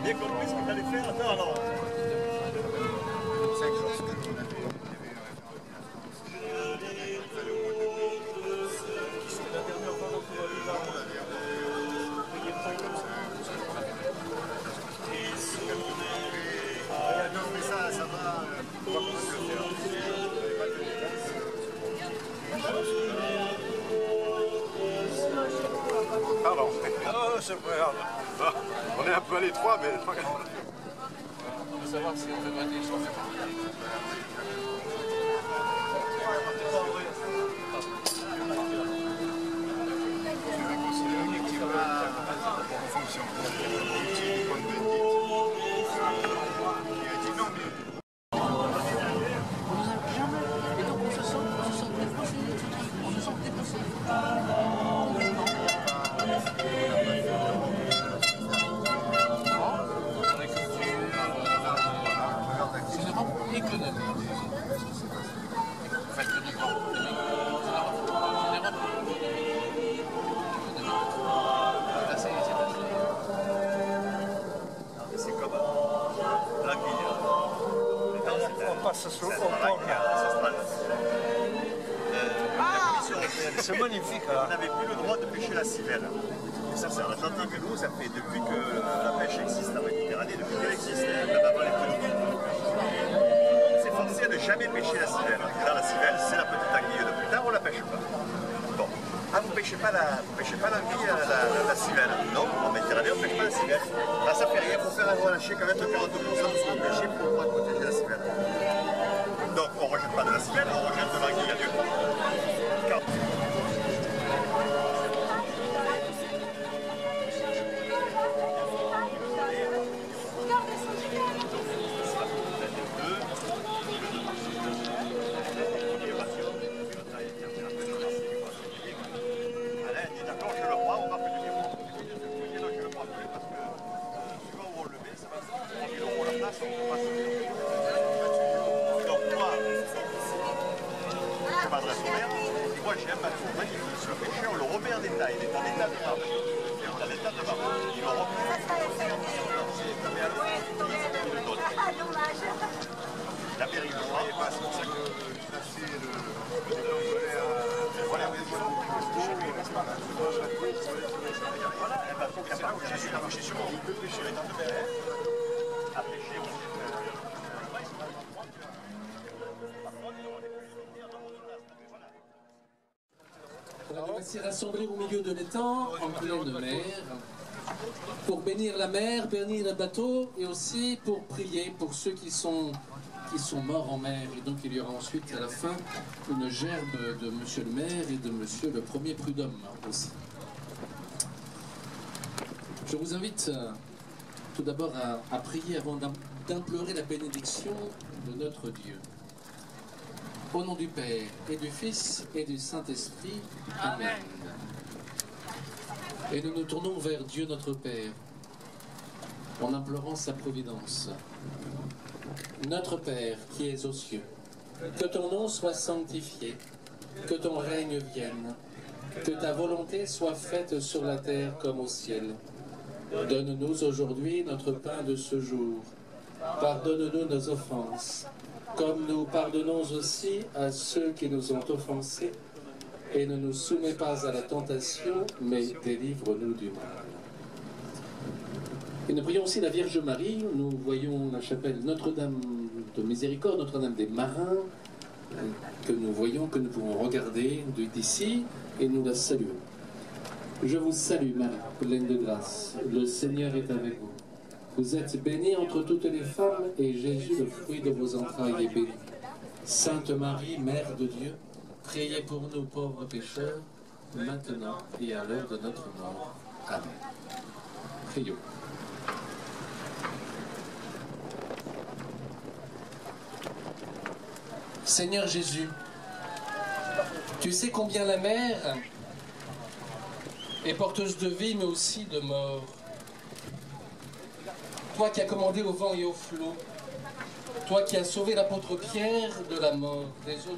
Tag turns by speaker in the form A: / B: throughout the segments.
A: bien compris ce que tu allais faire. Attends, alors.
B: Pardon. Oh, c'est pas grave. On est un peu à l'étroit, mais pas grave.
C: On veut savoir si on fait pas des choses.
A: C'est magnifique. On n'avait plus le droit de pêcher la civelle. Et ça, c'est en Atlantique. Nous, ça fait depuis que la pêche existe en Méditerranée, depuis qu'elle existe, même avant les colonies. C'est forcé à ne jamais pêcher la civelle. Car la civelle, c'est la petite anguille de plus tard, on ne la pêche pas. Bon. Ah, vous ne pêchez pas l'anguille, la civelle? Non, en Méditerranée, on ne pêche pas la civelle. Là, ça fait rien, il faut faire un relâcher quand même de 40% de ce qu'on pêche pour pouvoir protéger la civelle. Donc, on ne rejette pas de la civelle, on rejette de l'anguille adulte. Moi j'ai un bateau magnifique sur le pêcheur, on le remet en état, il est en état de marche. Dans l'état de marche. Il le remet. La mairie le voit. C'est pour ça que c'est le voilà, un bateau qui a pas pêché sur la pêche sur l'eau. Il peut pêcher les temps de mer. À pêcher aussi.
C: Nous voici rassemblés au milieu de l'étang, en pleine mer, pour bénir la mer, bénir le bateau, et aussi pour prier pour ceux qui sont morts en mer. Et donc il y aura ensuite à la fin une gerbe de monsieur le maire et de monsieur le premier prud'homme aussi. Je vous invite tout d'abord à prier avant d'implorer la bénédiction de notre Dieu. Au nom du Père, et du Fils, et du Saint-Esprit. Amen. Et nous nous tournons vers Dieu notre Père, en implorant sa providence. Notre Père, qui es aux cieux, que ton nom soit sanctifié, que ton règne vienne, que ta volonté soit faite sur la terre comme au ciel. Donne-nous aujourd'hui notre pain de ce jour. Pardonne-nous nos offenses, comme nous pardonnons aussi à ceux qui nous ont offensés, et ne nous soumets pas à la tentation, mais délivre-nous du mal. Et nous prions aussi la Vierge Marie. Nous voyons la chapelle Notre-Dame de Miséricorde, Notre-Dame des Marins, que nous voyons, que nous pouvons regarder d'ici, et nous la saluons. Je vous salue Marie, pleine de grâce, le Seigneur est avec vous. Vous êtes bénie entre toutes les femmes, et Jésus, le fruit de vos entrailles, est béni. Sainte Marie, Mère de Dieu, priez pour nous pauvres pécheurs, maintenant et à l'heure de notre mort. Amen. Prions. Seigneur Jésus, tu sais combien la mer est porteuse de vie, mais aussi de mort. Toi qui as commandé au vent et au flot, toi qui as sauvé l'apôtre Pierre de la mort des eaux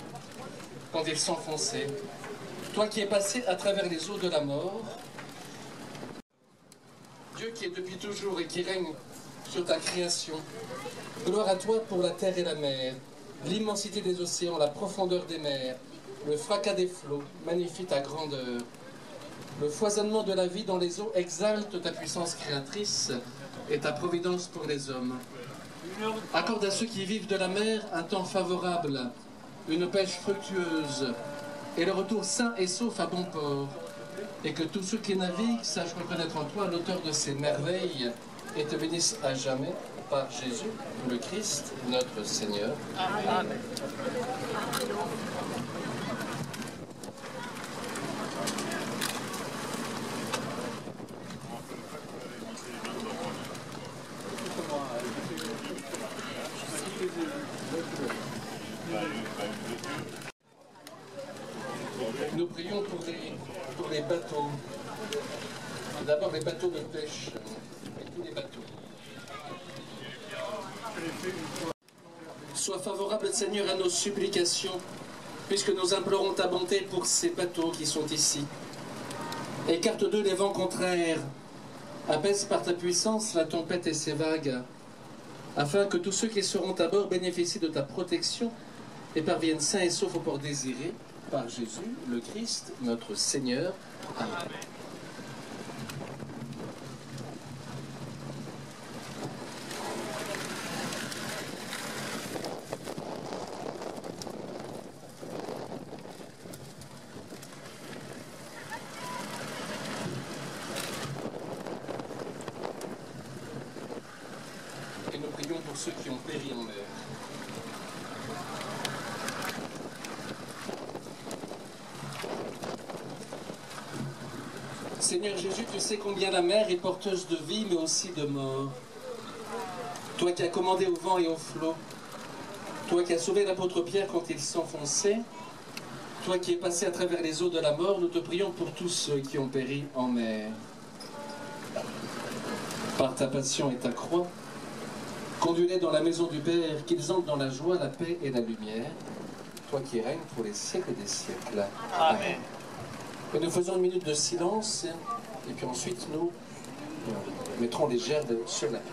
C: quand il s'enfonçait, toi qui es passé à travers les eaux de la mort, Dieu qui est depuis toujours et qui règne sur ta création. Gloire à toi pour la terre et la mer, l'immensité des océans, la profondeur des mers, le fracas des flots, magnifie ta grandeur. Le foisonnement de la vie dans les eaux exalte ta puissance créatrice et ta providence pour les hommes. Accorde à ceux qui vivent de la mer un temps favorable, une pêche fructueuse et le retour sain et sauf à bon port. Et que tous ceux qui naviguent sachent reconnaître en toi l'auteur de ces merveilles et te bénissent à jamais par Jésus, le Christ, notre Seigneur. Amen. Nous prions pour les bateaux. D'abord les bateaux de pêche et tous les bateaux. Sois favorable, Seigneur, à nos supplications, puisque nous implorons ta bonté pour ces bateaux qui sont ici. Écarte d'eux les vents contraires, apaise par ta puissance la tempête et ses vagues, afin que tous ceux qui seront à bord bénéficient de ta protection et parviennent sains et saufs au port désiré, par Jésus, le Christ, notre Seigneur. Amen. Et nous prions pour ceux qui ont péri en mer. Seigneur Jésus, tu sais combien la mer est porteuse de vie, mais aussi de mort. Toi qui as commandé au vent et au flot, toi qui as sauvé l'apôtre Pierre quand il s'enfonçait, toi qui es passé à travers les eaux de la mort, nous te prions pour tous ceux qui ont péri en mer. Par ta passion et ta croix, conduis-les dans la maison du Père, qu'ils entrent dans la joie, la paix et la lumière, toi qui règnes pour les siècles des siècles. Amen. Et nous faisons une minute de silence, et puis ensuite nous mettrons les gerbes sur la pierre.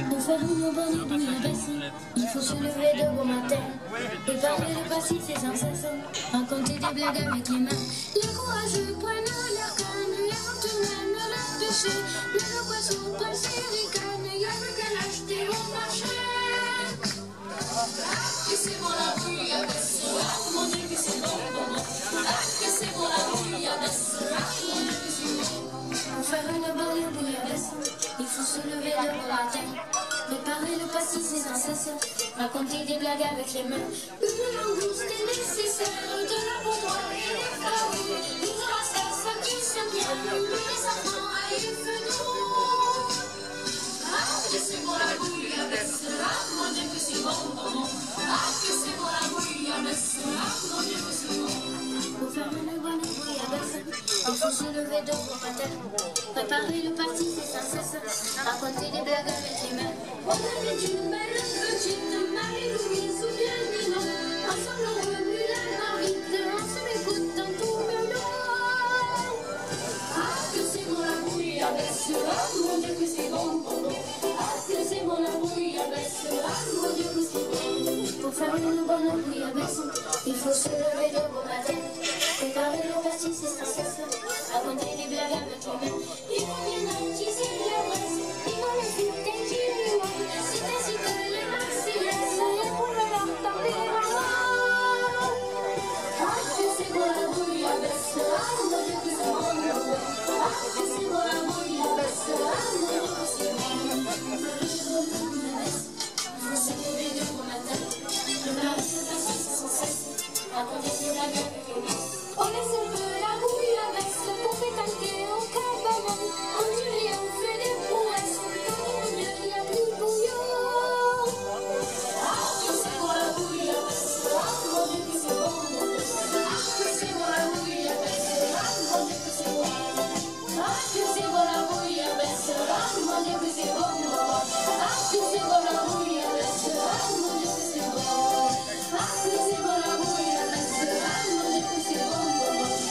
D: Pour faire une bonne bouillabaisse, il faut se lever de bon matin. Préparer le passif et sans cesse, raconter des blagues avec les mains. Les courageux prennent leur canne, les autres même leur pêcher. Le poisson passé ricane, il y a plus qu'à l'acheter au marché. Que c'est bon la bouillabaisse, mon Dieu que c'est bon, bon, bon. Que c'est bon la bouillabaisse, mon Dieu que c'est bon. Pour faire une bonne bouillabaisse, il faut se lever de bon matin. Préparer le pastis et sans cesse, raconter des blagues avec les mains. Une langouste est nécessaire, de la bomboire et des farines. Une rastasse qui se bien, les enfants à Yves-Nous. Ah, que c'est bon la bouillabaisse, ah, mon Dieu que c'est bon, bon, bon. Ah, que c'est bon la bouillabaisse, ah, mon Dieu que c'est bon. Pour faire une bonne bouillabaisse, il faut se lever de bon matin. Préparer le pastis et sans cesse, raconter des blagues avec les mains. On avait une belle petite Marie-Louise ou bien Ninon. Ensemble on remue la marmite, on se l'écoute dans tout le long. Ah, que c'est bon la bouillabaisse, ah, mon Dieu que c'est bon, bon, bon. Ah, que c'est bon la bouillabaisse, ah, mon Dieu que c'est bon. Pour faire une bonne bouillabaisse, il faut se lever de bon matin. Préparer le pastis et sans cesse, raconter des blagues avec les mains. Il faut bien attiser la braise, il faut le foutre et qu'il lui voit. C'est ainsi que les Marseillaises, et pour le leur taper la main. Ah, que c'est bon la bouillabaisse, ah, mon Dieu que c'est bon, bon, bon. Ah, que c'est bon la bouillabaisse, ah, mon Dieu que c'est bon. Il faut se lever de bon matin, préparer le pastis et sans cesse, raconter des blagues avec les mains. On laisse un peu la bouillabaisse pour pétanquer au cabanon. On dirait on fait des prouesses, comme Dieu il y a plus bouillon. Ah, que c'est bon la bouillabaisse, ah, mon Dieu que c'est bon. Ah, que c'est bon la bouillabaisse, ah, mon Dieu que c'est bon. Ah, que c'est bon la bouillabaisse, ah, mon Dieu que c'est bon. Ah, que c'est bon la bouillabaisse, ah, mon Dieu que c'est bon.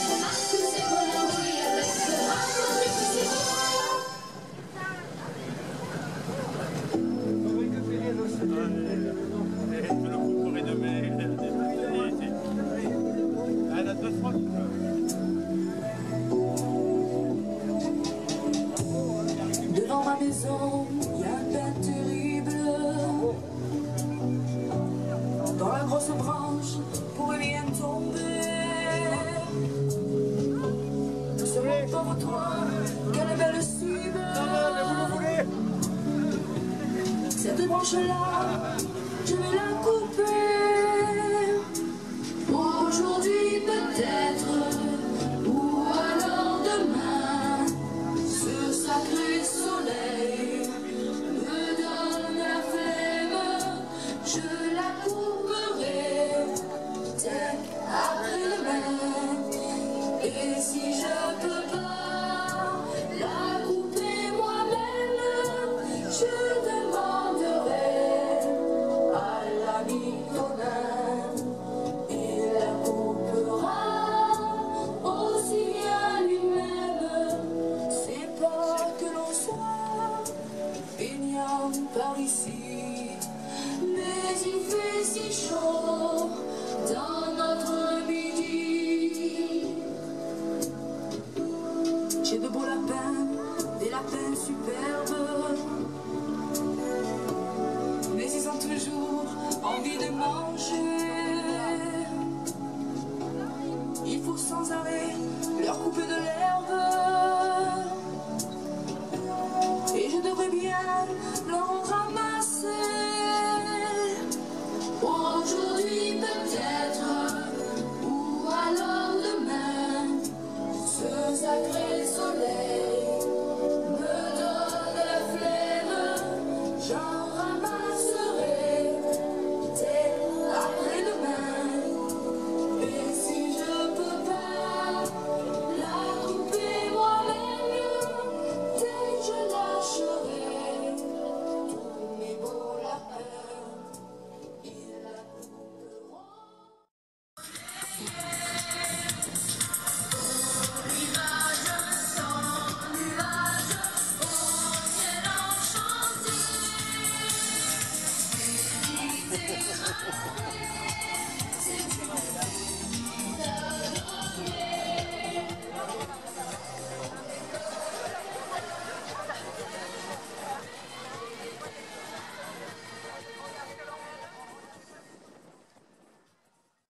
D: Ah, que c'est bon la bouillabaisse, ah, mon Dieu que c'est bon.
E: Devant ma maison, il y a un père terrible. Dans la grosse branche, pour rien tomber. Sur mon pauvre toit, quelle belle cible. Cette branche-là, je vais la couper. Aujourd'hui peut-être, ou alors demain. Ce sacré soleil me donne la flemme, je la couperai peut-être après-demain. Et si je peux pas la couper moi-même, je demanderai à l'ami manger. Il faut sans arrêt leur couper de l'herbe. Et je devrais bien l'en ramasser.
D: Aujourd'hui peut-être, ou alors demain, ce sacré